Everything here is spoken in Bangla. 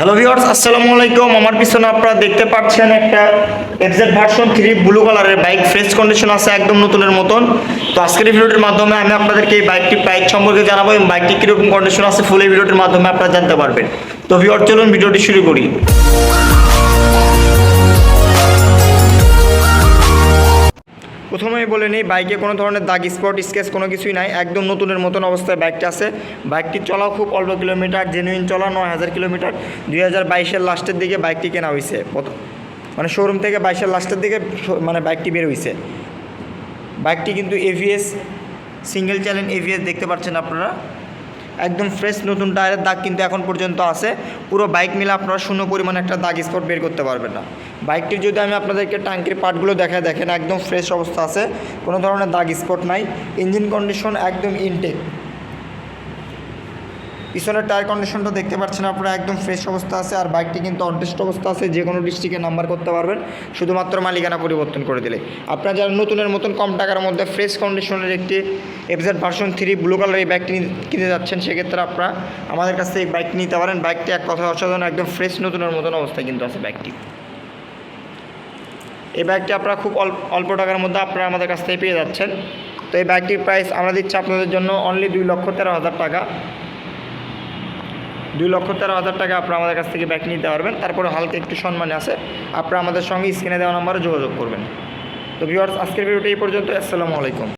হ্যালো ভিউয়ার্স, আসসালামু আলাইকুম। আমার পিছনে আপনারা দেখতে পাচ্ছেন একটা এফজেড ভার্সন 3 ব্লু কালারের বাইক, ফ্রেশ কন্ডিশন আছে, একদম নতুনের মতন। তো আজকের এই ভিডিওটির মাধ্যমে আমি আপনাদেরকে এই বাইকটির প্রাইস সম্পর্কে জানাবো এবং বাইকটি কীরকম কন্ডিশন আছে ফুল এই ভিডিওটির মাধ্যমে আপনারা জানতে পারবেন। তো ভিউয়ার, চলুন ভিডিওটি শুরু করি। প্রথমেই বলে নিই, বাইকে কোনো ধরনের দাগ, স্পট, স্কেচ কোনো কিছুই নাই, একদম নতুনের মতন অবস্থায় বাইকটা আছে। বাইকটি চলাও খুব অল্প কিলোমিটার, জেনুইন চলা 9000 কিলোমিটার। 2022-এর লাস্টের দিকে বাইকটি কেনা হয়েছে, মানে শোরুম থেকে 22-এর লাস্টের দিকে মানে বাইকটি বের হয়েছে। বাইকটি কিন্তু এভিএস, সিঙ্গেল চ্যানেল এভিএস দেখতে পাচ্ছেন আপনারা। একদম ফ্রেশ নতুন টায়ারের দাগ কিন্তু এখন পর্যন্ত আছে। পুরো বাইক মিলে আপনারা শূন্য পরিমাণে একটা দাগ স্পট বের করতে পারবেন না। বাইকটির যদি আমি আপনাদেরকে ট্যাঙ্কির পার্টগুলো দেখায়, দেখেন একদম ফ্রেশ অবস্থা আছে, কোনো ধরনের দাগ স্পট নাই। ইঞ্জিন কন্ডিশন একদম ইনটেক। পিছনের টায়ার কন্ডিশনটা দেখতে পাচ্ছেন আপনারা, একদম ফ্রেশ অবস্থা আছে। আর বাইকটি কিন্তু অনটেস্ট অবস্থা আছে, যে কোনো ডিস্ট্রিক্টে নাম্বার করতে পারবেন শুধুমাত্র মালিকানা পরিবর্তন করে দিলে। আপনারা যারা নতুনের মতন কম টাকার মধ্যে ফ্রেশ কন্ডিশনের একটি এফজেড ভার্সন 3 ব্লু কালার এই বাইকটি কিনতে যাচ্ছেন, সেক্ষেত্রে আপনারা আমাদের কাছ থেকে এই বাইকটি নিতে পারেন। বাইকটি এক কথা অসাধারণ, একদম ফ্রেশ নতুনের মতন অবস্থায় কিন্তু আছে বাইকটি। এই বাইকটি আপনারা খুব অল্প টাকার মধ্যে আপনারা আমাদের কাছ থেকে পেয়ে যাচ্ছেন। তো এই বাইকটির প্রাইস আমরা দিচ্ছি আপনাদের জন্য অনলি 2,13,000 টাকা। 2,13,000 টাকা আপনারা আমাদের কাছ থেকে বাইক নিতে পারবেন। তারপরে হালকা একটু সম্মান আছে, আপনারা আমাদের সঙ্গে স্ক্রিনে দেওয়া নাম্বারে যোগাযোগ করবেন। তো ভিউয়ার্স, আজকের ভিডিওটি এই পর্যন্ত। আসসালামু আলাইকুম।